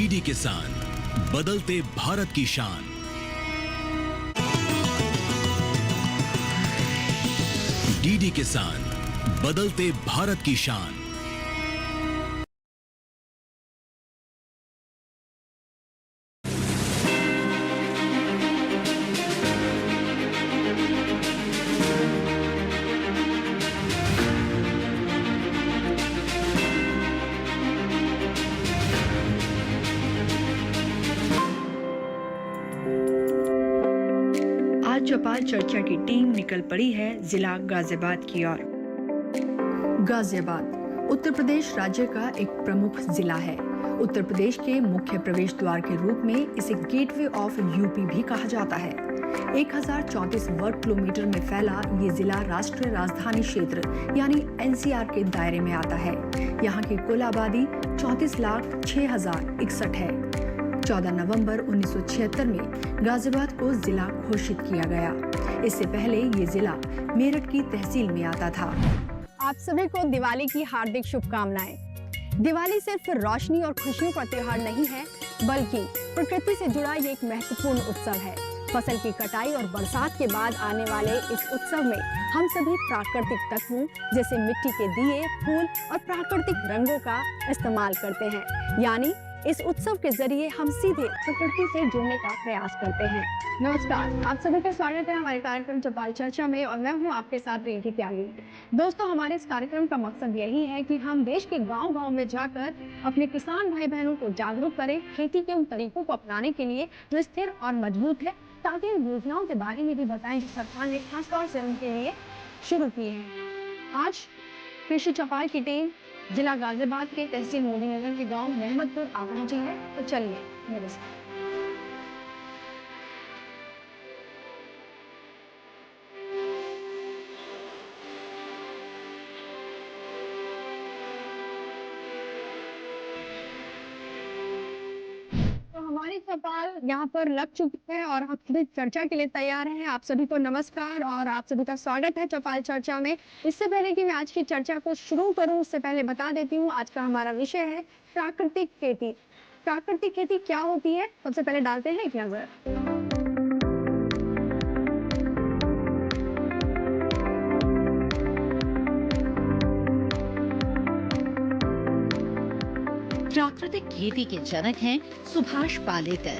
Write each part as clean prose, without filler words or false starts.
DD किसान, बदलते भारत की शान। डीडी किसान, बदलते भारत की शान। आज चौपाल चर्चा की टीम निकल पड़ी है जिला गाजियाबाद की ओर। गाजियाबाद उत्तर प्रदेश राज्य का एक प्रमुख जिला है। उत्तर प्रदेश के मुख्य प्रवेश द्वार के रूप में इसे गेटवे ऑफ यूपी भी कहा जाता है। 1034 वर्ग किलोमीटर में फैला ये जिला राष्ट्रीय राजधानी क्षेत्र यानी एनसीआर के दायरे में आता है। यहाँ की कुल आबादी 34,06,061 है। 14 नवंबर 1976 में गाजियाबाद को जिला घोषित किया गया। इससे पहले ये जिला मेरठ की तहसील में आता था। आप सभी को दिवाली की हार्दिक शुभकामनाएं। दिवाली सिर्फ रोशनी और खुशियों का त्योहार नहीं है, बल्कि प्रकृति से जुड़ा ये एक महत्वपूर्ण उत्सव है। फसल की कटाई और बरसात के बाद आने वाले इस उत्सव में हम सभी प्राकृतिक तत्वों जैसे मिट्टी के दिए, फूल और प्राकृतिक रंगों का इस्तेमाल करते हैं। यानी इस उत्सव के जरिए हम सीधे प्रकृति से जुड़ने का प्रयास करते हैं। नमस्कार, आप सभी का स्वागत है हमारे कार्यक्रम चौपाल चर्चा में और मैं हूं आपके साथ रिंकी त्यागी। दोस्तों, हमारे इस कार्यक्रम का मकसद यही है कि हम देश के गांव-गांव में जाकर अपने किसान भाई बहनों को जागरूक करें खेती के उन तरीकों को अपनाने के लिए जो स्थिर और मजबूत है, ताकि इन योजनाओं के बारे में भी बताएं जो सरकार ने खासतौर से उनके लिए शुरू की है। आज कृषि चौपाल की टीम जिला गाजियाबाद के तहसील मोदीनगर के गांव मोहम्मदपुर आ पहुंची है, तो चलिए मेरे साथ। तो हमारी चौपाल यहाँ पर लग चुकी है और हम सभी चर्चा के लिए तैयार हैं। आप सभी को नमस्कार और आप सभी का स्वागत है चौपाल चर्चा में। इससे पहले कि मैं आज की चर्चा को शुरू करूं, उससे पहले बता देती हूँ आज का हमारा विषय है प्राकृतिक खेती। प्राकृतिक खेती क्या होती है, सबसे पहले डालते हैं एक नजर। प्राकृतिक खेती के जनक हैं सुभाष पालेकर।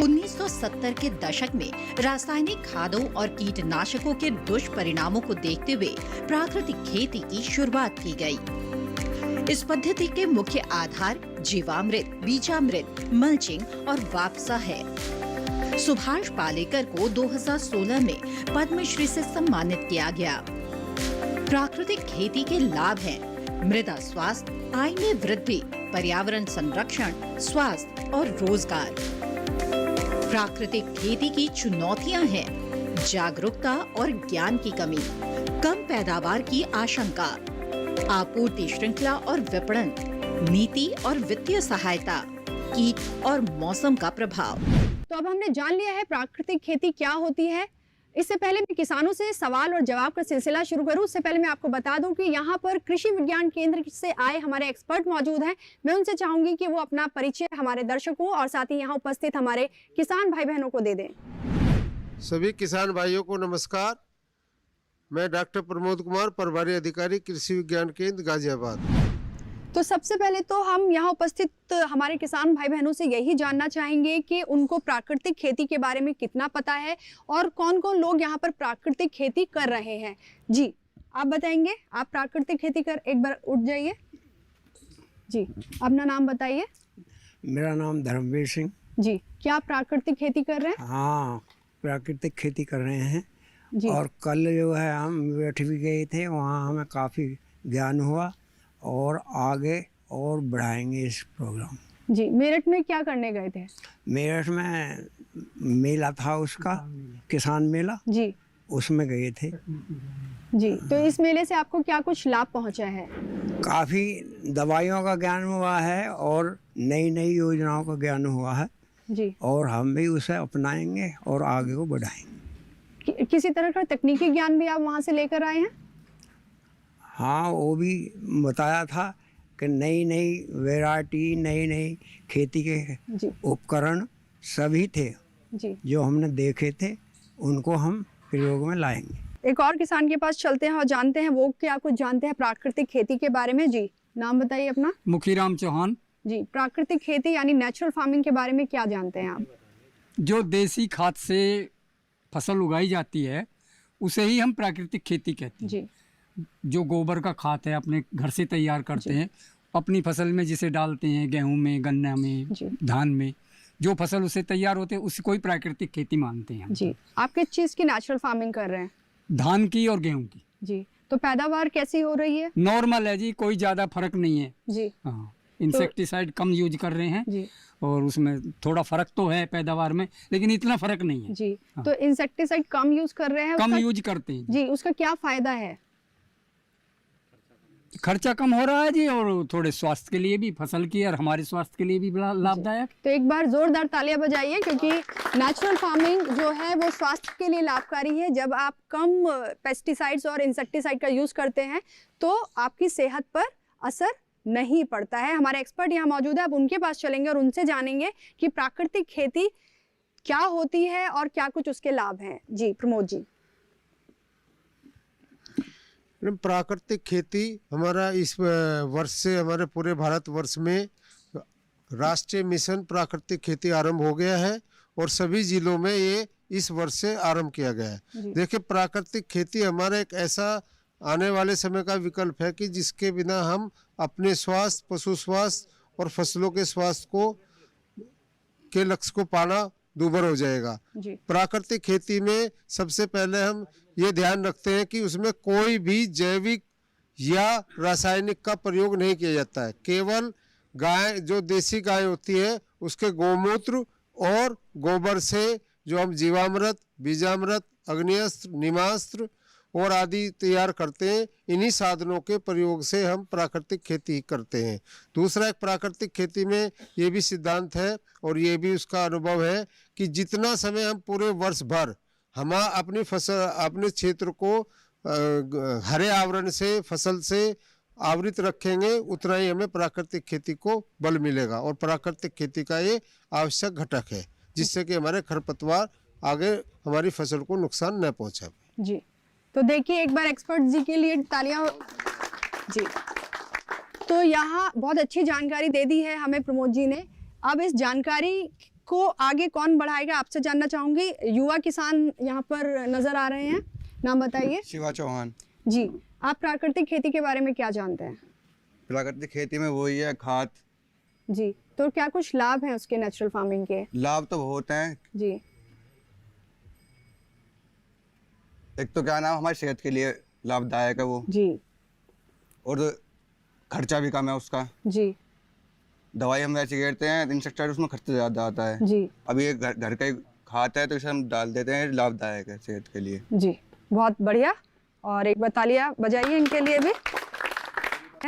1970 के दशक में रासायनिक खादों और कीटनाशकों के दुष्परिणामों को देखते हुए प्राकृतिक खेती की शुरुआत की गई। इस पद्धति के मुख्य आधार जीवामृत, बीजामृत, मल्चिंग और वापसा है। सुभाष पालेकर को 2016 में पद्मश्री से सम्मानित किया गया। प्राकृतिक खेती के लाभ हैं मृदा स्वास्थ्य, आय में वृद्धि, पर्यावरण संरक्षण, स्वास्थ्य और रोजगार। प्राकृतिक खेती की चुनौतियां हैं जागरूकता और ज्ञान की कमी, कम पैदावार की आशंका, आपूर्ति श्रृंखला और विपणन, नीति और वित्तीय सहायता, कीट और मौसम का प्रभाव। तो अब हमने जान लिया है प्राकृतिक खेती क्या होती है। इससे पहले मैं किसानों से सवाल और जवाब का सिलसिला शुरू करूं, उससे पहले मैं आपको बता दूं कि यहाँ पर कृषि विज्ञान केंद्र से आए हमारे एक्सपर्ट मौजूद हैं। मैं उनसे चाहूंगी कि वो अपना परिचय हमारे दर्शकों और साथ ही यहाँ उपस्थित हमारे किसान भाई बहनों को दे दें। सभी किसान भाइयों को नमस्कार। मैं डॉक्टर प्रमोद कुमार, प्रभारी अधिकारी कृषि विज्ञान केंद्र गाजियाबाद। तो सबसे पहले तो हम यहाँ उपस्थित हमारे किसान भाई बहनों से यही जानना चाहेंगे कि उनको प्राकृतिक खेती के बारे में कितना पता है और कौन कौन लोग यहाँ पर प्राकृतिक खेती कर रहे हैं। जी, आप बताएंगे। आप प्राकृतिक खेती कर, एक बार उठ जाइए जी, अपना नाम बताइए। मेरा नाम धर्मवीर सिंह जी। क्या आप प्राकृतिक खेती कर रहे हैं? हाँ, प्राकृतिक खेती कर रहे हैं जी। और कल जो है हम मेरठ भी गए थे, वहाँ हमें काफ़ी ज्ञान हुआ और आगे और बढ़ाएंगे इस प्रोग्राम। जी, मेरठ में क्या करने गए थे? मेरठ में मेला था उसका, किसान मेला जी, उसमें गए थे जी। तो इस मेले से आपको क्या कुछ लाभ पहुंचा है? काफ़ी दवाइयों का ज्ञान हुआ है और नई नई योजनाओं का ज्ञान हुआ है जी, और हम भी उसे अपनाएंगे और आगे को बढ़ाएंगे। किसी तरह का तकनीकी ज्ञान भी आप वहाँ से लेकर आए हैं? हाँ, वो भी बताया था, कि नई नई वैरायटी, नई नई खेती के जी उपकरण सभी थे जी। जो हमने देखे थे, उनको हम प्रयोग में लाएंगे। एक और किसान के पास चलते हैं और जानते हैं वो क्या कुछ जानते हैं प्राकृतिक खेती के बारे में। जी, नाम बताइए अपना। मुखीराम चौहान। जी, प्राकृतिक खेती यानी नेचुरल फार्मिंग के बारे में क्या जानते हैं आप? जो देसी खाद से फसल उगाई जाती है उसे ही हम प्राकृतिक खेती कहते हैं। जी जो गोबर का खाद है अपने घर से तैयार करते हैं, अपनी फसल में जिसे डालते हैं, गेहूं में, गन्ना में, जी धान में, जो फसल उसे तैयार होते हैं उसी को ही प्राकृतिक खेती मानते हैं हम। जी। आप किस चीज़ की नेचुरल फार्मिंग कर रहे हैं? धान की और गेहूं की। जी, तो पैदावार कैसी हो रही है? नॉर्मल है जी, कोई ज़्यादा फर्क नहीं है। जी हाँ, इंसेक्टिसाइड कम यूज कर रहे हैं जी और उसमें थोड़ा फर्क तो है पैदावार में, लेकिन इतना फर्क नहीं है। जी। हाँ। तो इंसेक्टिसाइड कम यूज कर रहे हैं, कम उसका- यूज करते हैं। जी, उसका क्या फायदा है? खर्चा कम हो रहा है जी, और थोड़े स्वास्थ्य के लिए भी, फसल की और हमारे स्वास्थ्य के लिए भी बड़ा लाभदायक। तो एक बार जोरदार तालियां बजाइए, क्योंकि नेचुरल फार्मिंग जो है वो स्वास्थ्य के लिए लाभकारी है। जब आप कम पेस्टिसाइड्स और इंसेक्टिसाइड का यूज करते हैं तो आपकी सेहत पर असर नहीं पड़ता है। हमारे एक्सपर्ट यहाँ मौजूद है, अब उनके पास चलेंगे और उनसे जानेंगे कि प्राकृतिक खेती क्या होती है और क्या कुछ उसके लाभ हैं। जी प्रमोद जी। प्राकृतिक खेती हमारा इस वर्ष से हमारे पूरे भारतवर्ष में राष्ट्रीय मिशन प्राकृतिक खेती आरंभ हो गया है और सभी जिलों में ये इस वर्ष से आरंभ किया गया है। देखिए, प्राकृतिक खेती हमारा एक ऐसा आने वाले समय का विकल्प है कि जिसके बिना हम अपने स्वास्थ्य, पशु स्वास्थ्य और फसलों के स्वास्थ्य को के लक्ष्य को पाना दूभर हो जाएगा। जी प्राकृतिक खेती में सबसे पहले हम ये ध्यान रखते हैं कि उसमें कोई भी जैविक या रासायनिक का प्रयोग नहीं किया जाता है। केवल गाय, जो देसी गाय होती है, उसके गोमूत्र और गोबर से जो हम जीवामृत, बीजामृत, अग्निअस्त्र, नीमास्त्र और आदि तैयार करते हैं, इन्हीं साधनों के प्रयोग से हम प्राकृतिक खेती करते हैं। दूसरा, एक प्राकृतिक खेती में ये भी सिद्धांत है और ये भी उसका अनुभव है कि जितना समय हम पूरे वर्ष भर हम अपनी फसल, अपने क्षेत्र को हरे आवरण से, फसल से आवृत रखेंगे, उतना ही हमें प्राकृतिक खेती को बल मिलेगा। और प्राकृतिक खेती का ये आवश्यक घटक है, जिससे कि हमारे खरपतवार आगे हमारी फसल को नुकसान न पहुंचे। जी, तो देखिए एक बार एक्सपर्ट जी के लिए तालियां। जी, तो यहाँ बहुत अच्छी जानकारी दे दी है हमें प्रमोद जी ने। अब इस जानकारी को आगे कौन बढ़ाएगा, आपसे जानना चाहूंगी। युवा किसान यहाँ पर नजर आ रहे हैं, नाम बताइए। शिवा चौहान। जी, आप प्राकृतिक खेती के बारे में क्या जानते हैं? प्राकृतिक खेती में वही है खाद। जी, तो क्या कुछ लाभ हैं उसके नेचुरल फार्मिंग के? लाभ तो बहुत हैं। जी एक तो क्या नाम, हमारी सेहत के लिए लाभदायक है वो, जी और खर्चा भी कम है उसका। जी दवाई हम वैसे गिरते हैं, इंसेक्टिसाइड उसमें खर्चा ज़्यादा आता है। जी अब ये घर का ही खाद है तो इसे हम डाल देते हैं, लाभदायक है सेहत के लिए। जी, बहुत बढ़िया। और एक बार तालियां बजाइए इनके लिए भी।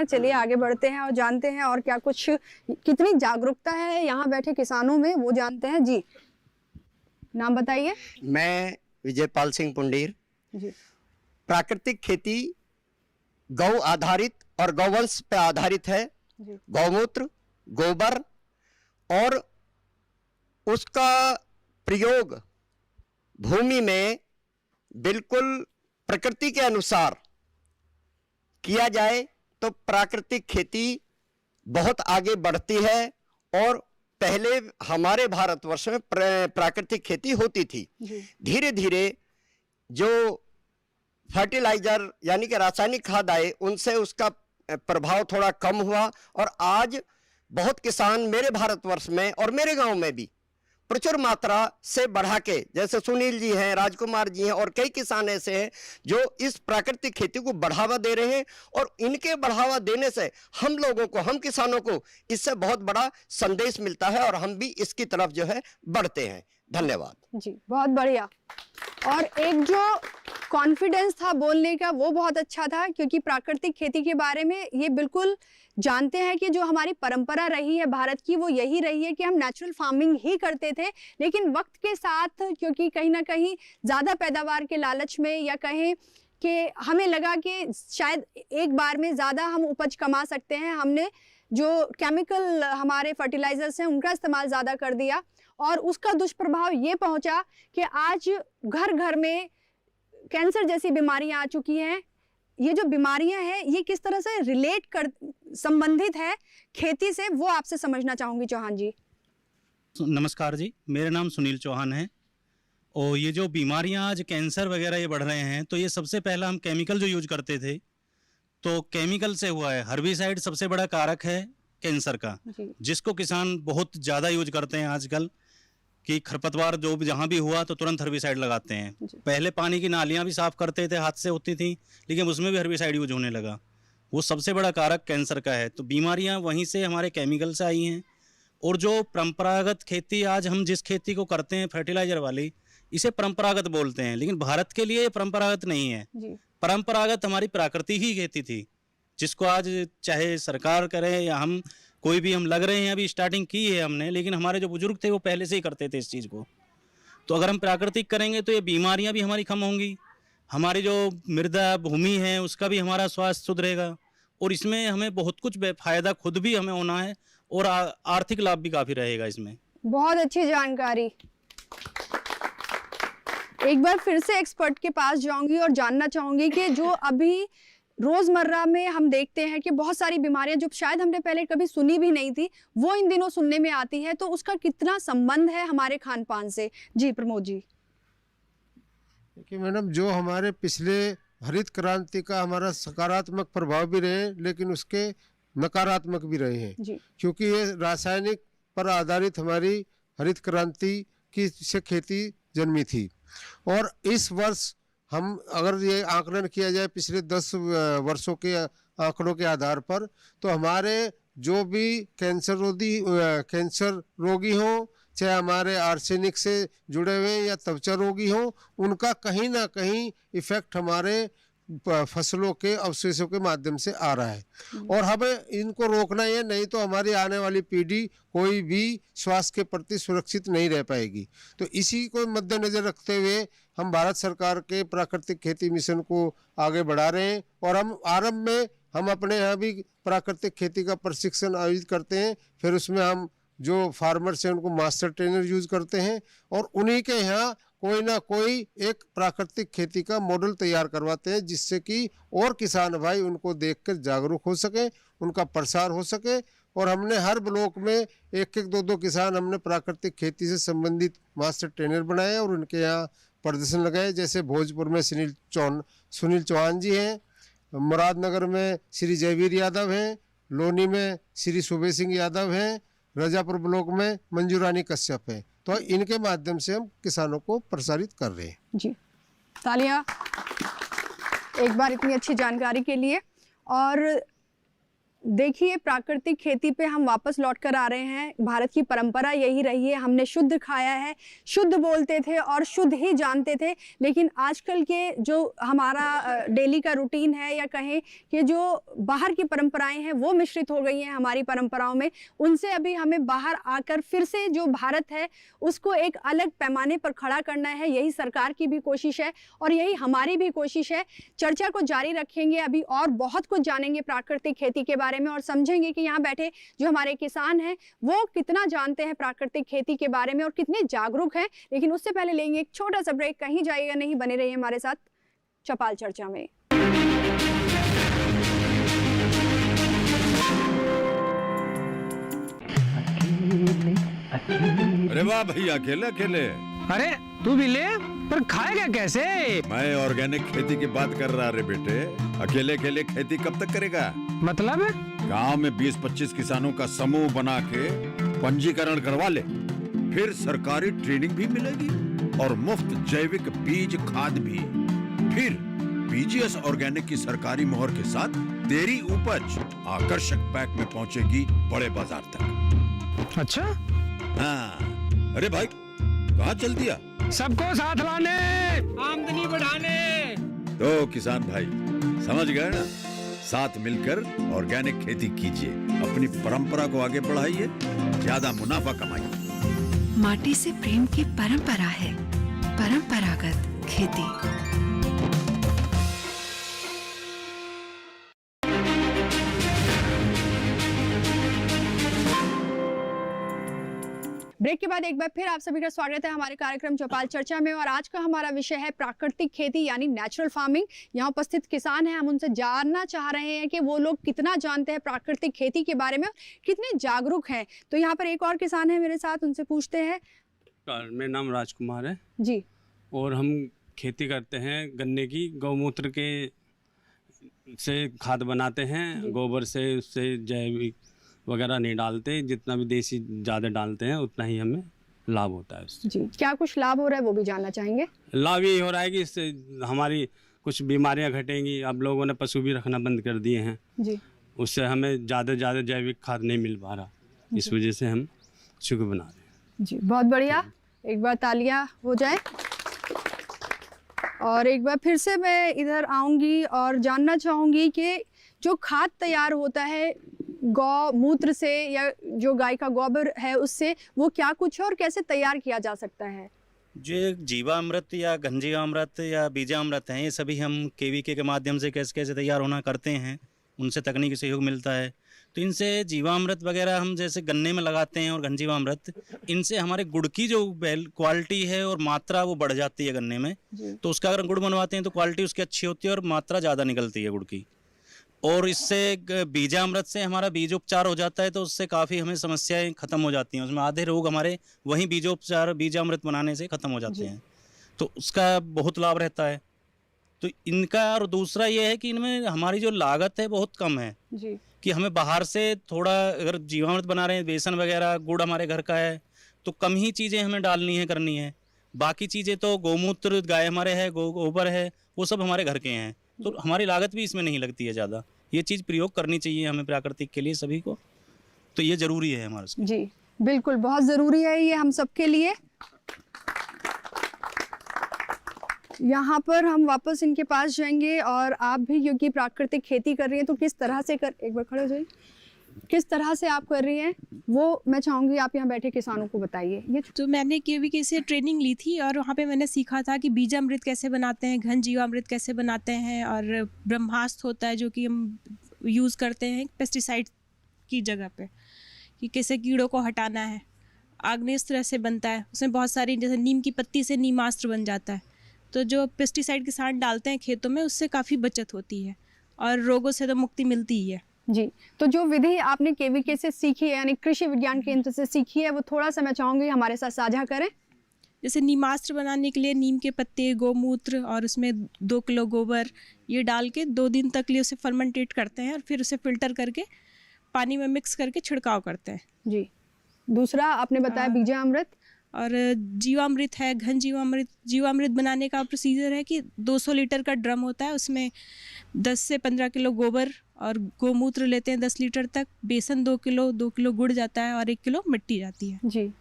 चलिए आगे बढ़ते हैं और जानते हैं और क्या कुछ, कितनी जागरूकता है यहाँ बैठे किसानों में, वो जानते हैं। जी, नाम बताइए। मैं विजयपाल सिंह पुंडीर। जी प्राकृतिक खेती गौ आधारित और गौवंश पे आधारित है। जी गौमूत्र, गोबर और उसका प्रयोग भूमि में बिल्कुल प्रकृति के अनुसार किया जाए तो प्राकृतिक खेती बहुत आगे बढ़ती है। और पहले हमारे भारतवर्ष में प्राकृतिक खेती होती थी। जी धीरे धीरे जो फर्टिलाइजर यानी कि रासायनिक खाद आए, उनसे उसका प्रभाव थोड़ा कम हुआ और आज बहुत किसान मेरे भारतवर्ष में और मेरे गांव में भी प्रचुर मात्रा से बढ़ा के, जैसे सुनील जी हैं, राजकुमार जी हैं और कई किसान ऐसे हैं जो इस प्राकृतिक खेती को बढ़ावा दे रहे हैं। और इनके बढ़ावा देने से हम लोगों को, हम किसानों को इससे बहुत बड़ा संदेश मिलता है और हम भी इसकी तरफ जो है बढ़ते हैं। धन्यवाद। जी, बहुत बढ़िया। और एक जो कॉन्फिडेंस था बोलने का, वो बहुत अच्छा था, क्योंकि प्राकृतिक खेती के बारे में ये बिल्कुल जानते हैं कि जो हमारी परंपरा रही है भारत की, वो यही रही है कि हम नेचुरल फार्मिंग ही करते थे। लेकिन वक्त के साथ, क्योंकि कहीं ना कहीं ज़्यादा पैदावार के लालच में या कहें कि हमें लगा कि शायद एक बार में ज़्यादा हम उपज कमा सकते हैं, हमने जो केमिकल हमारे फर्टिलाइजर्स हैं उनका इस्तेमाल ज़्यादा कर दिया और उसका दुष्प्रभाव ये पहुंचा कि आज घर घर में कैंसर जैसी बीमारियां आ चुकी हैं। ये जो बीमारियां हैं ये किस तरह से संबंधित है खेती से, वो आपसे समझना चाहूँगी चौहान जी। नमस्कार जी, मेरा नाम सुनील चौहान है। और ये जो बीमारियां आज कैंसर वगैरह ये बढ़ रहे हैं, तो ये सबसे पहला हम केमिकल जो यूज करते थे तो केमिकल से हुआ है। हर्बिसाइड सबसे बड़ा कारक है कैंसर का, जिसको किसान बहुत ज़्यादा यूज करते हैं आजकल कि खरपतवार जो जहाँ भी हुआ तो तुरंत हर्बिसाइड लगाते हैं। पहले पानी की नालियाँ भी साफ़ करते थे, हाथ से होती थी, लेकिन उसमें भी हर्बिसाइड यूज होने लगा। वो सबसे बड़ा कारक कैंसर का है। तो बीमारियाँ वहीं से हमारे केमिकल से आई हैं। और जो परंपरागत खेती आज हम जिस खेती को करते हैं फर्टिलाइजर वाली, इसे परंपरागत बोलते हैं, लेकिन भारत के लिए ये परंपरागत नहीं है। परंपरागत हमारी प्राकृतिक ही खेती थी, जिसको आज चाहे सरकार करे या हम कोई भी हम लग रहे हैं, अभी स्टार्टिंग की है हमने, लेकिन हमारे जो बुजुर्ग थे वो पहले से ही करते थे इस चीज़ को। तो अगर हम प्राकृतिक करेंगे तो ये बीमारियां भी हमारी कम होंगी, हमारी जो मृदा भूमि है उसका भी हमारा स्वास्थ्य सुधरेगा और इसमें हमें बहुत कुछ फायदा खुद भी हमें होना है और आर्थिक लाभ भी काफ़ी रहेगा इसमें। बहुत अच्छी जानकारी। एक बार फिर से एक्सपर्ट के पास जाऊंगी और जानना चाहूंगी कि जो अभी रोजमर्रा में हम देखते हैं कि बहुत सारी बीमारियां जो शायद हमने पहले कभी सुनी भी नहीं थी, वो इन दिनों सुनने में आती है, तो उसका कितना संबंध है हमारे खान पान से? जी प्रमोद जी। देखिए मैडम, जो हमारे पिछले हरित क्रांति का हमारा सकारात्मक प्रभाव भी रहे, लेकिन उसके नकारात्मक भी रहे हैं, क्योंकि ये रासायनिक पर आधारित हमारी हरित क्रांति की से खेती जन्मी थी। और इस वर्ष हम अगर ये आकलन किया जाए पिछले 10 वर्षों के आंकड़ों के आधार पर, तो हमारे जो भी कैंसर रोगी हों, चाहे हमारे आर्सेनिक से जुड़े हुए या त्वचा रोगी हों, उनका कहीं ना कहीं इफेक्ट हमारे फसलों के अवशेषों के माध्यम से आ रहा है। और हमें इनको रोकना है, नहीं तो हमारी आने वाली पीढ़ी कोई भी स्वास्थ्य के प्रति सुरक्षित नहीं रह पाएगी। तो इसी को मद्देनजर रखते हुए हम भारत सरकार के प्राकृतिक खेती मिशन को आगे बढ़ा रहे हैं और हम आरंभ में हम अपने यहाँ भी प्राकृतिक खेती का प्रशिक्षण आयोजित करते हैं। फिर उसमें हम जो फार्मर्स हैं उनको मास्टर ट्रेनर यूज करते हैं और उन्हीं के यहाँ कोई ना कोई एक प्राकृतिक खेती का मॉडल तैयार करवाते हैं, जिससे कि और किसान भाई उनको देखकर जागरूक हो सके, उनका प्रसार हो सके। और हमने हर ब्लॉक में 1-2 किसान हमने प्राकृतिक खेती से संबंधित मास्टर ट्रेनर बनाए और उनके यहाँ प्रदर्शन लगाए। जैसे भोजपुर में सुनील चौहान जी हैं, मुरादनगर में श्री जयवीर यादव हैं, लोनी में श्री सुबे सिंह यादव हैं, रजापुर ब्लॉक में मंजू रानी कश्यप है। तो इनके माध्यम से हम किसानों को प्रसारित कर रहे हैं। जी तालियां एक बार इतनी अच्छी जानकारी के लिए। और देखिए प्राकृतिक खेती पे हम वापस लौट कर आ रहे हैं। भारत की परंपरा यही रही है, हमने शुद्ध खाया है, शुद्ध बोलते थे और शुद्ध ही जानते थे। लेकिन आजकल के जो हमारा डेली का रूटीन है या कहें कि जो बाहर की परंपराएं हैं वो मिश्रित हो गई हैं हमारी परंपराओं में। उनसे अभी हमें बाहर आकर फिर से जो भारत है उसको एक अलग पैमाने पर खड़ा करना है। यही सरकार की भी कोशिश है और यही हमारी भी कोशिश है। चर्चा को जारी रखेंगे, अभी और बहुत कुछ जानेंगे प्राकृतिक खेती के बारे में और समझेंगे कि यहाँ बैठे जो हमारे किसान हैं वो कितना जानते हैं प्राकृतिक खेती के बारे में और कितने जागरूक हैं। लेकिन उससे पहले लेंगे एक छोटा सा ब्रेक। कहीं जाइएगा नहीं, बने रहिए हमारे साथ चौपाल चर्चा में। अरे वाह भैया, अकेले अकेले। अरे तू भी ले, पर खाएगा कैसे? मैं ऑर्गेनिक खेती की बात कर रहा रे बेटे। अकेले अकेले खेती कब तक करेगा? मतलब गांव में 20-25 किसानों का समूह बना के पंजीकरण करवा ले, फिर सरकारी ट्रेनिंग भी मिलेगी और मुफ्त जैविक बीज खाद भी। फिर पीजीएस ऑर्गेनिक की सरकारी मोहर के साथ तेरी उपज आकर्षक पैक में पहुंचेगी बड़े बाजार तक। अच्छा हाँ। अरे भाई कहाँ चल दिया? सबको साथ लाने, आमदनी बढ़ाने। तो किसान भाई समझ गए ना? साथ मिलकर ऑर्गेनिक खेती कीजिए, अपनी परंपरा को आगे बढ़ाइए, ज्यादा मुनाफा कमाइए। माटी से प्रेम की परंपरा है परंपरागत खेती। ब्रेक के बाद एक बार फिर आप सभी का स्वागत है हमारे कार्यक्रम चौपाल चर्चा में। और आज का हमारा विषय है प्राकृतिक खेती यानी नेचुरल फार्मिंग। यहाँ उपस्थित किसान हैं, हम उनसे जानना चाह रहे हैं कि वो लोग कितना जानते हैं प्राकृतिक खेती के बारे में, कितने जागरूक हैं। तो यहाँ पर एक और किसान है मेरे साथ, उनसे पूछते हैं। मेरा नाम राजकुमार है जी। और हम खेती करते हैं गन्ने की, गौमूत्र के से खाद बनाते हैं, गोबर से, उससे जैविक वगैरह नहीं डालते, जितना भी देसी ज़्यादा डालते हैं उतना ही हमें लाभ होता है उससे। जी, क्या कुछ लाभ हो रहा है वो भी जानना चाहेंगे। लाभ यही हो रहा है कि इससे हमारी कुछ बीमारियां घटेंगी। अब लोगों ने पशु भी रखना बंद कर दिए हैं जी, उससे हमें ज़्यादा जैविक खाद नहीं मिल पा रहा, इस वजह से हम शुक्र बना रहे हैं। जी, बहुत बढ़िया, एक बार तालियां हो जाए। और एक बार फिर से मैं इधर आऊँगी और जानना चाहूँगी कि जो खाद तैयार होता है गौमूत्र से या जो गाय का गोबर है उससे, वो क्या कुछ है और कैसे तैयार किया जा सकता है। जो जीवामृत या घन जीवामृत या बीजामृत हैं, ये सभी हम केवीके के माध्यम से कैसे कैसे तैयार होना करते हैं, उनसे तकनीकी सहयोग मिलता है। तो इनसे जीवामृत वगैरह हम जैसे गन्ने में लगाते हैं और घन जीवामृत, इनसे हमारे गुड़ की जो क्वालिटी है और मात्रा वो बढ़ जाती है गन्ने में। तो उसका अगर गुड़ बनवाते हैं तो क्वालिटी उसकी अच्छी होती है और मात्रा ज़्यादा निकलती है गुड़ की। और इससे बीजामृत से हमारा बीजोपचार हो जाता है, तो उससे काफ़ी हमें समस्याएं खत्म हो जाती हैं। उसमें आधे रोग हमारे वहीं बीजामृत बनाने से ख़त्म हो जाते हैं, तो उसका बहुत लाभ रहता है। तो इनका, और दूसरा ये है कि इनमें हमारी जो लागत है बहुत कम है जी, कि हमें बाहर से थोड़ा, अगर जीवामृत बना रहे हैं, बेसन वगैरह, गुड़ हमारे घर का है, तो कम ही चीज़ें हमें डालनी है, करनी है। बाकी चीज़ें तो गौमूत्र गाय हमारे है, गोबर है, वो सब हमारे घर के हैं, तो हमारी लागत भी इसमें नहीं लगती है ज़्यादा। ये चीज़ प्रयोग करनी चाहिए हमें प्राकृतिक के लिए सभी को, तो ये ज़रूरी है हमारे। जी बिल्कुल, बहुत ज़रूरी है ये हम सबके लिए। यहाँ पर हम वापस इनके पास जाएंगे और आप भी क्योंकि प्राकृतिक खेती कर रही हैं तो किस तरह से एक बार खड़े हो जाइए, किस तरह से आप कर रही हैं वो मैं चाहूँगी आप यहाँ बैठे किसानों को बताइए। ये तो मैंने केवीके से ट्रेनिंग ली थी और वहाँ पे मैंने सीखा था कि बीजामृत कैसे बनाते हैं, घन जीवामृत कैसे बनाते हैं, और ब्रह्मास्त्र होता है जो कि हम यूज़ करते हैं पेस्टिसाइड की जगह पे, कि कैसे कीड़ों को हटाना है। आग्नेयास्त्र से बनता है, उसमें बहुत सारी, जैसे नीम की पत्ती से नीमास्त्र बन जाता है। तो जो पेस्टिसाइड किसान डालते हैं खेतों में, उससे काफ़ी बचत होती है और रोगों से तो मुक्ति मिलती ही है। जी, तो जो विधि आपने केवीके से सीखी है यानी कृषि विज्ञान केंद्र से सीखी है, वो थोड़ा सा मैं चाहूँगी हमारे साथ साझा करें। जैसे नीमास्त्र बनाने के लिए नीम के पत्ते, गौमूत्र और उसमें 2 किलो गोबर ये डाल के 2 दिन तक लिए उसे फर्मेंटेट करते हैं और फिर उसे फिल्टर करके पानी में मिक्स करके छिड़काव करते हैं। जी, दूसरा आपने बताया बीजामृत और जीवामृत है, घन जीवामृत। जीवामृत बनाने का प्रोसीजर है कि 200 लीटर का ड्रम होता है, उसमें 10 से 15 किलो गोबर और गौमूत्र लेते हैं 10 लीटर तक, बेसन 2 किलो गुड़ जाता है और 1 किलो मिट्टी जाती है जी।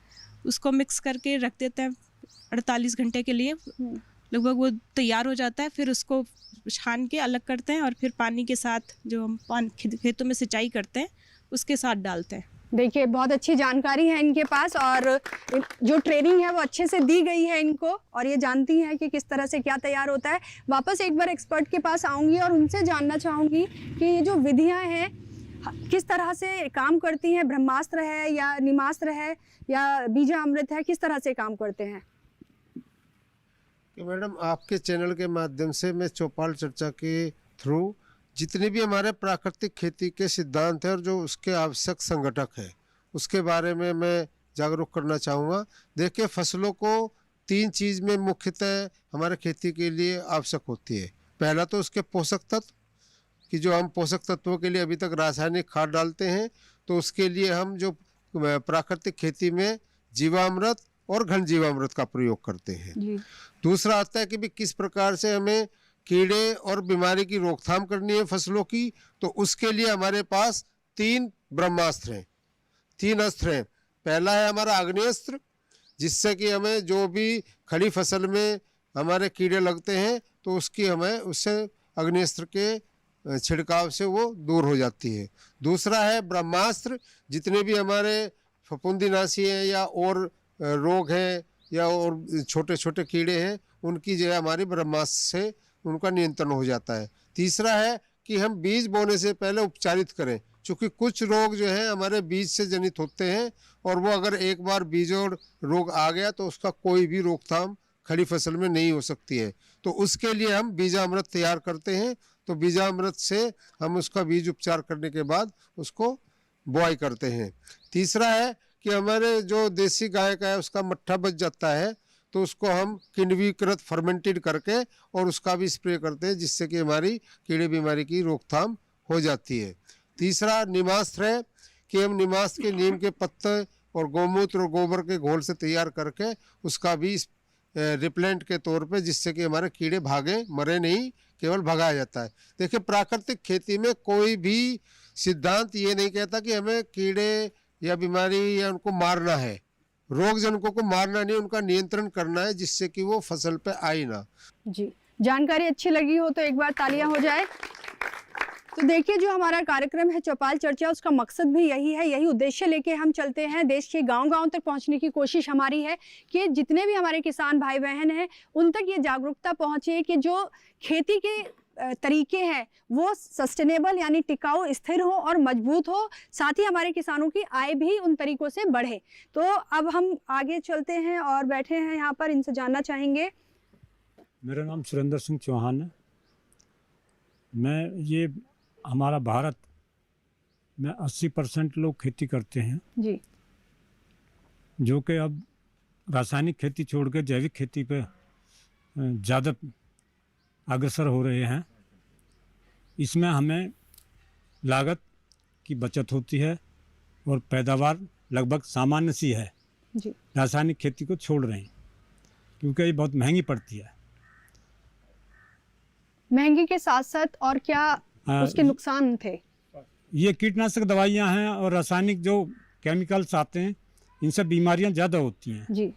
उसको मिक्स करके रख देते हैं 48 घंटे के लिए, लगभग वो तैयार हो जाता है। फिर उसको छान के अलग करते हैं और फिर पानी के साथ, जो हम खेतों में सिंचाई करते हैं उसके साथ डालते हैं। देखिए, बहुत अच्छी जानकारी है इनके पास और जो ट्रेनिंग है वो अच्छे से दी गई है इनको, और ये जानती हैं कि किस तरह से क्या तैयार होता है। वापस एक बार एक्सपर्ट के पास आऊँगी और उनसे जानना चाहूँगी कि ये जो विधियाँ हैं किस तरह से काम करती हैं, ब्रह्मास्त्र है या नीमास्त्र है या बीजामृत है, किस तरह से काम करते हैं। मैडम, आपके चैनल के माध्यम से मैं चौपाल चर्चा के थ्रू जितने भी हमारे प्राकृतिक खेती के सिद्धांत हैं और जो उसके आवश्यक संगठक हैं उसके बारे में मैं जागरूक करना चाहूँगा। देखिए, फसलों को 3 चीज़ में मुख्यतः हमारे खेती के लिए आवश्यक होती है। पहला तो उसके पोषक तत्व, कि जो हम पोषक तत्वों के लिए अभी तक रासायनिक खाद डालते हैं, तो उसके लिए हम जो प्राकृतिक खेती में जीवामृत और घन जीवामृत का प्रयोग करते हैं। दूसरा आता है कि भी किस प्रकार से हमें कीड़े और बीमारी की रोकथाम करनी है फसलों की, तो उसके लिए हमारे पास 3 ब्रह्मास्त्र हैं, 3 अस्त्र हैं। पहला है हमारा आग्नेयास्त्र, जिससे कि हमें जो भी खड़ी फसल में हमारे कीड़े लगते हैं तो उसकी हमें उससे आग्नेयास्त्र के छिड़काव से वो दूर हो जाती है। दूसरा है ब्रह्मास्त्र, जितने भी हमारे फफूंदीनाशी हैं या और रोग हैं या और छोटे छोटे कीड़े हैं, उनकी जो है हमारी ब्रह्मास्त्र से उनका नियंत्रण हो जाता है। तीसरा है कि हम बीज बोने से पहले उपचारित करें, चूँकि कुछ रोग जो है हमारे बीज से जनित होते हैं और वो अगर एक बार बीजोड़ रोग आ गया तो उसका कोई भी रोकथाम खड़ी फसल में नहीं हो सकती है। तो उसके लिए हम बीजामृत तैयार करते हैं। तो बीजामृत से हम उसका बीज उपचार करने के बाद उसको बुआई करते हैं। तीसरा है कि हमारे जो देसी गाय का है उसका मट्ठा बच जाता है तो उसको हम किण्वीकृत फर्मेंटेड करके और उसका भी स्प्रे करते हैं, जिससे कि हमारी कीड़े बीमारी की रोकथाम हो जाती है। तीसरा निमास्त्र है कि हम निमास्त्र के नीम के पत्ते और गौमूत्र और गोबर के घोल से तैयार करके उसका भी रिप्लेंट के तौर पे, जिससे कि हमारे कीड़े भागे, मरे नहीं, केवल भगाया जाता है। देखिए प्राकृतिक खेती में कोई भी सिद्धांत ये नहीं कहता कि हमें कीड़े या बीमारी या उनको मारना है। रोग जनकों को मारना नहीं, उनका नियंत्रण करना है, जिससे कि वो फसल पे आई ना। जी, जानकारी अच्छी लगी हो तो एक बार तालियां हो जाए। तो देखिए, जो हमारा कार्यक्रम है चौपाल चर्चा, उसका मकसद भी यही है, यही उद्देश्य लेके हम चलते हैं। देश के गांव-गांव तक पहुंचने की कोशिश हमारी है कि जितने भी हमारे किसान भाई बहन हैं उन तक ये जागरूकता पहुंचे कि जो खेती के तरीके हैं वो सस्टेनेबल यानी टिकाऊ, स्थिर हो और मजबूत हो, साथ ही हमारे किसानों की आय भी उन तरीकों से बढ़े। तो अब हम आगे चलते हैं और बैठे हैं यहाँ पर, इनसे जानना चाहेंगे। मेरा नाम सुरेंद्र सिंह चौहान है। मैं ये हमारा भारत में 80% लोग खेती करते हैं जी, जो कि अब रासायनिक खेती छोड़ के जैविक खेती पे ज़्यादा अग्रसर हो रहे हैं। इसमें हमें लागत की बचत होती है और पैदावार लगभग सामान्य सी है जी। रासायनिक खेती को छोड़ रहे हैं क्योंकि ये बहुत महंगी पड़ती है। महंगी के साथ साथ और क्या उसके नुकसान थे? ये कीटनाशक दवाइयाँ हैं और रासायनिक जो केमिकल्स आते हैं, इनसे बीमारियां ज़्यादा होती हैं जी।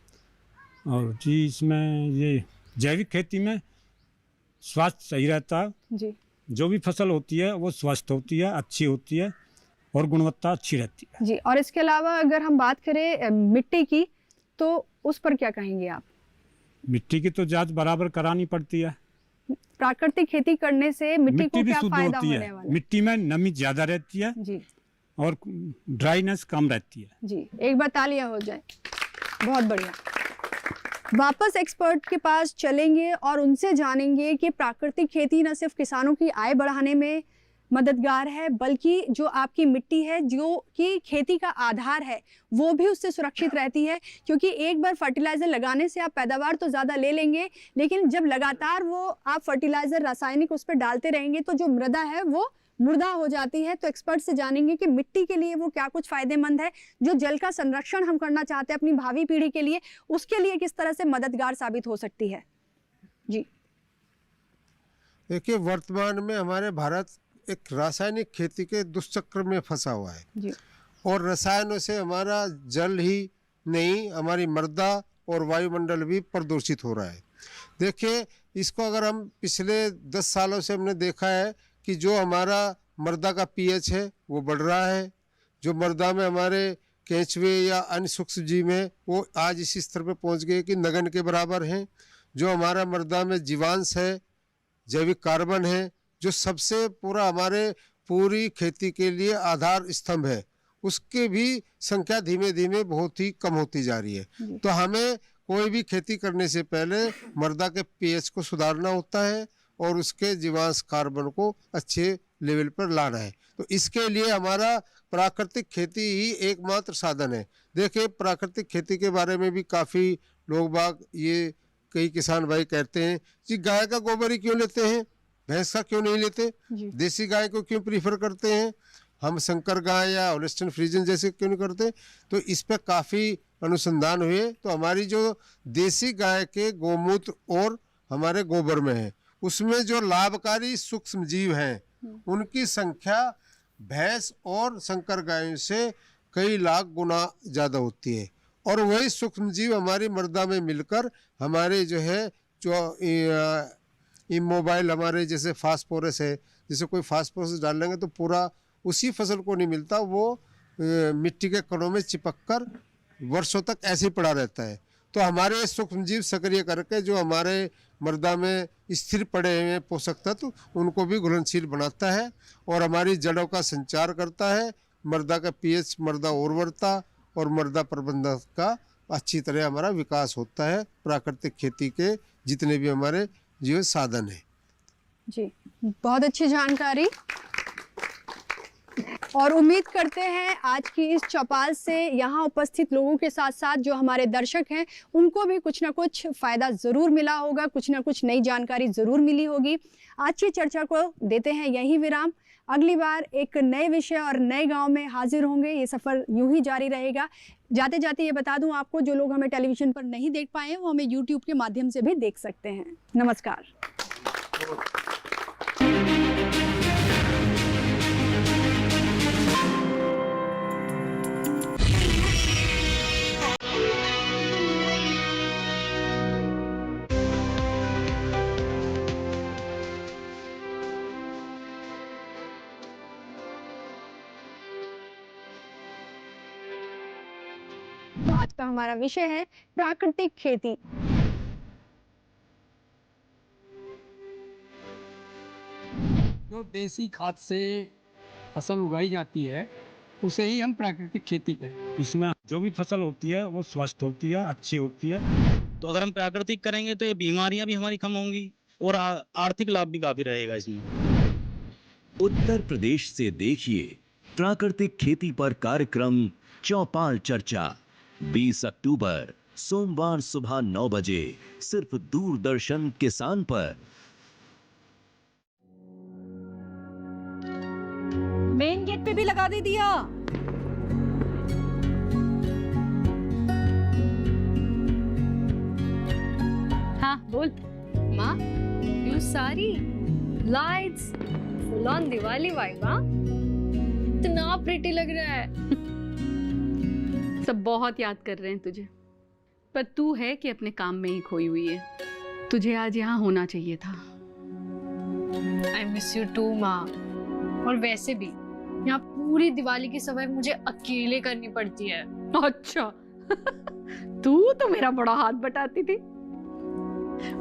और जी इसमें ये जैविक खेती में स्वास्थ्य सही रहता है जी। जो भी फसल होती है वो स्वस्थ होती है, अच्छी होती है और गुणवत्ता अच्छी रहती है जी। और इसके अलावा अगर हम बात करें मिट्टी की, तो उस पर क्या कहेंगे आप? मिट्टी की तो जांच बराबर करानी पड़ती है। प्राकृतिक खेती करने से मिट्टी को भी क्या शुद्ध फायदा होती होने है। वाला है? मिट्टी में नमी ज़्यादा रहती है जी और ड्राइनेस कम रहती है जी। एक बार तालियां हो जाए, बहुत बढ़िया। वापस एक्सपर्ट के पास चलेंगे और उनसे जानेंगे कि प्राकृतिक खेती न सिर्फ किसानों की आय बढ़ाने में मददगार है, बल्कि जो आपकी मिट्टी है, जो कि खेती का आधार है, वो भी उससे सुरक्षित रहती है। क्योंकि एक बार फर्टिलाइज़र लगाने से आप पैदावार तो ज़्यादा ले लेंगे, लेकिन जब लगातार वो आप फर्टिलाइज़र रासायनिक उस पर डालते रहेंगे तो जो मृदा है वो मुर्दा हो जाती है। तो एक्सपर्ट से जानेंगे कि मिट्टी के लिए वो क्या कुछ फ़ायदेमंद है, जो जल का संरक्षण हम करना चाहते हैं अपनी भावी पीढ़ी के लिए, उसके लिए किस तरह से मददगार साबित हो सकती है। जी देखिए, वर्तमान में हमारे भारत एक रासायनिक खेती के दुष्चक्र में फंसा हुआ है जी। और रसायनों से हमारा जल ही नहीं, हमारी मृदा और वायुमंडल भी प्रदूषित हो रहा है। देखिए, इसको अगर हम पिछले 10 सालों से हमने देखा है कि जो हमारा मृदा का पीएच है वो बढ़ रहा है, जो मृदा में हमारे केंचुए या अन्य सूक्ष्म जीव हैं वो आज इस स्तर पर पहुंच गए कि नगण्य के बराबर हैं। जो हमारा मृदा में जीवांश है, जैविक कार्बन है, जो सबसे पूरा हमारे पूरी खेती के लिए आधार स्तंभ है, उसकी भी संख्या धीमे धीमे बहुत ही कम होती जा रही है। तो हमें कोई भी खेती करने से पहले मृदा के पीएच को सुधारना होता है और उसके जीवांश कार्बन को अच्छे लेवल पर लाना है। तो इसके लिए हमारा प्राकृतिक खेती ही एकमात्र साधन है। देखिए, प्राकृतिक खेती के बारे में भी काफ़ी लोग बाग, ये कई किसान भाई कहते हैं कि गाय का गोबर ही क्यों लेते हैं, भैंस का क्यों नहीं लेते, देसी गाय को क्यों प्रीफर करते हैं, हम संकर गाय या होलिस्टीन फ्रीजियन जैसे क्यों नहीं करते। तो इस पर काफ़ी अनुसंधान हुए तो हमारी जो देसी गाय के गोमूत्र और हमारे गोबर में है, उसमें जो लाभकारी सूक्ष्म जीव हैं उनकी संख्या भैंस और संकर गायों से कई लाख गुना ज़्यादा होती है। और वही सूक्ष्म जीव हमारी मृदा में मिलकर हमारे जो है जो इमोबाइल हमारे जैसे फास्फोरस है, जैसे कोई फास्फोरस डालेंगे तो पूरा उसी फसल को नहीं मिलता, वो मिट्टी के कणों में चिपक कर वर्षों तक ऐसे ही पड़ा रहता है। तो हमारे सूक्ष्मजीव सक्रिय करके जो हमारे मृदा में स्थिर पड़े हुए पोषक तत्व उनको भी घुलनशील बनाता है और हमारी जड़ों का संचार करता है। मृदा का पीएच, मृदा उर्वरता और मृदा प्रबंधन का अच्छी तरह हमारा विकास होता है। प्राकृतिक खेती के जितने भी हमारे जीव साधन है। जी, बहुत अच्छी जानकारी। और उम्मीद करते हैं आज की इस चौपाल से यहाँ उपस्थित लोगों के साथ साथ जो हमारे दर्शक हैं उनको भी कुछ ना कुछ फ़ायदा ज़रूर मिला होगा, कुछ ना कुछ नई जानकारी ज़रूर मिली होगी। आज की चर्चा को देते हैं यहीं विराम। अगली बार एक नए विषय और नए गांव में हाजिर होंगे। ये सफ़र यूं ही जारी रहेगा। जाते जाते ये बता दूं आपको, जो लोग हमें टेलीविज़न पर नहीं देख पाए हैं वो हमें यूट्यूब के माध्यम से भी देख सकते हैं। नमस्कार। आज का हमारा विषय है प्राकृतिक खेती। जो देसी खाद से फसल उगाई जाती है उसे ही हम प्राकृतिक खेती कहते हैं। इसमें जो भी फसल होती है वो स्वस्थ होती है, अच्छी होती है। तो अगर हम प्राकृतिक करेंगे तो ये बीमारियां भी हमारी कम होंगी और आर्थिक लाभ भी काफी रहेगा इसमें। उत्तर प्रदेश से देखिए प्राकृतिक खेती पर कार्यक्रम चौपाल चर्चा 20 अक्टूबर सोमवार सुबह 9 बजे सिर्फ दूरदर्शन किसान पर। मेन गेट पे भी लगा दे दिया। हाँ बोल माँ, यू सारी lights full on Diwali vibe. हाँ, इतना प्रिटी लग रहा है। सब बहुत याद कर रहे हैं तुझे, पर तू है कि अपने काम में ही खोई हुई है। तुझे आज यहाँ होना चाहिए था। आई मिस यू टू माँ। और वैसे भी यहाँ पूरी दिवाली की सफाई मुझे अकेले करनी पड़ती है। अच्छा तू तो मेरा बड़ा हाथ बटाती थी।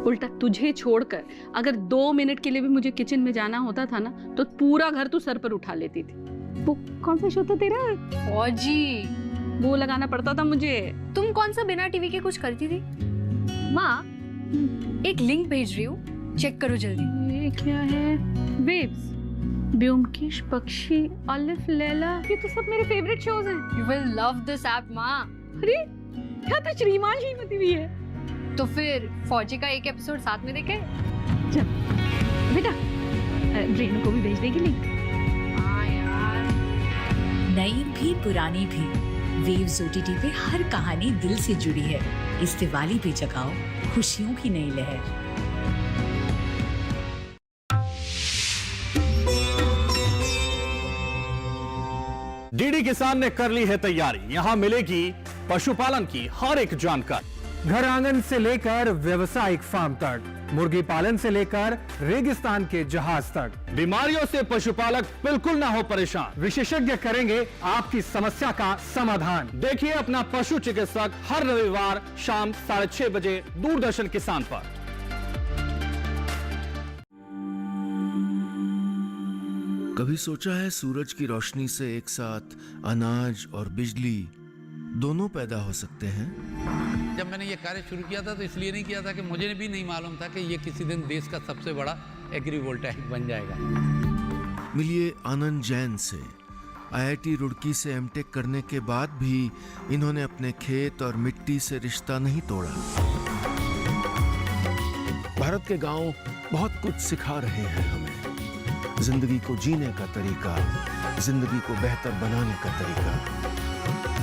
उल्टा तुझे छोड़कर अगर 2 मिनट के लिए भी मुझे किचन में जाना होता था ना तो पूरा घर तू सर पर उठा लेती थी। वो कौन सा शो था तेरा? फौजी। वो लगाना पड़ता था मुझे। तुम कौन सा बिना टीवी के कुछ करती थी? माँ, एक लिंक भेज रही हूँ, चेक करो जल्दी। ये क्या है? वेव्स, ब्योमकेश पक्षी, अलिफ लैला, ये तो सब मेरे फेवरेट शोज हैं। You will love this app, माँ। अरे क्या तो श्रीमान श्रीमती भी है। तो फिर फौजी का एक एपिसोड साथ में देखे। चल बेटा, रेनू को भी भेज देगी लिंक। हाँ यार। नई भी पुरानी भी, वेव्स OTT पे हर कहानी दिल से जुड़ी है। इस दिवाली पे जगाओ खुशियों की नई लहर। डीडी किसान ने कर ली है तैयारी। यहाँ मिलेगी पशुपालन की हर एक जानकारी, घर आंगन से लेकर व्यवसायिक फार्म तक, मुर्गी पालन से लेकर रेगिस्तान के जहाज तक। बीमारियों से पशुपालक बिल्कुल ना हो परेशान। विशेषज्ञ करेंगे आपकी समस्या का समाधान। देखिए अपना पशु चिकित्सक हर रविवार शाम 6:30 बजे दूरदर्शन किसान पर। कभी सोचा है सूरज की रोशनी से एक साथ अनाज और बिजली दोनों पैदा हो सकते हैं? जब मैंने ये कार्य शुरू किया था तो इसलिए नहीं किया था कि मुझे भी नहीं मालूम था कि ये किसी दिन देश का सबसे बड़ा एग्रीवोल्टाइक बन जाएगा। मिलिए आनंद जैन से। IIT रुड़की से एमटेक करने के बाद भी इन्होंने अपने खेत और मिट्टी से रिश्ता नहीं तोड़ा। भारत के गांव बहुत कुछ सिखा रहे हैं हमें। जिंदगी को जीने का तरीका, जिंदगी को बेहतर बनाने का तरीका।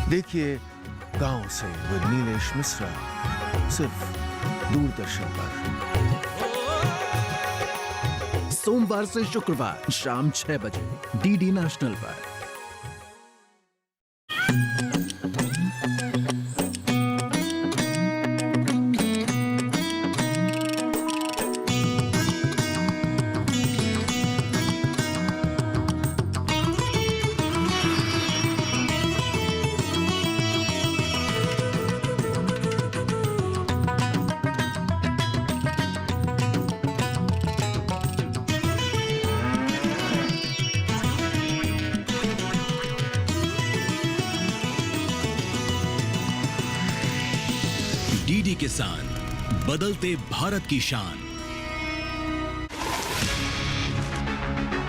देखिए गांव से विद नीलेश मिश्रा, सिर्फ दूरदर्शन पर। सोमवार से शुक्रवार शाम 6 बजे DD नेशनल पर। डीडी किसान, बदलते भारत की शान।